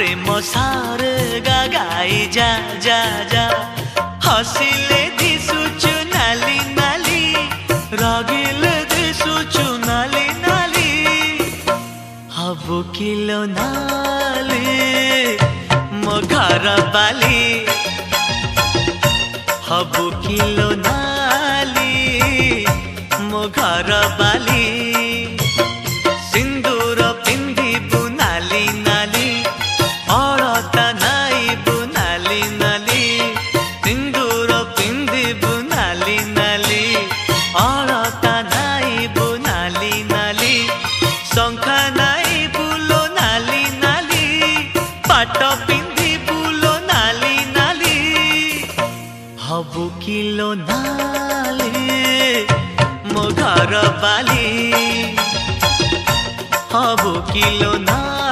प्रेम सारे गाई जा जा जा हसिले दिसुचु नाली नाली रागिले दिसुचु नाली नाली हबु किलो नाली मो घर बाली हबु किलो नाली मो घर बाली सिंदूर पिंधिबु नाली नाली अलता नाइबु नाली नाली सिंदूर पिंधिबु नाली नाली अलता नाइबु नाली नाली शंखा नाइबु लो नाली नाली पाट पिंधिबु लो नाली नाली हबु किलो नाली मो घर बाली हबु किलो नाली।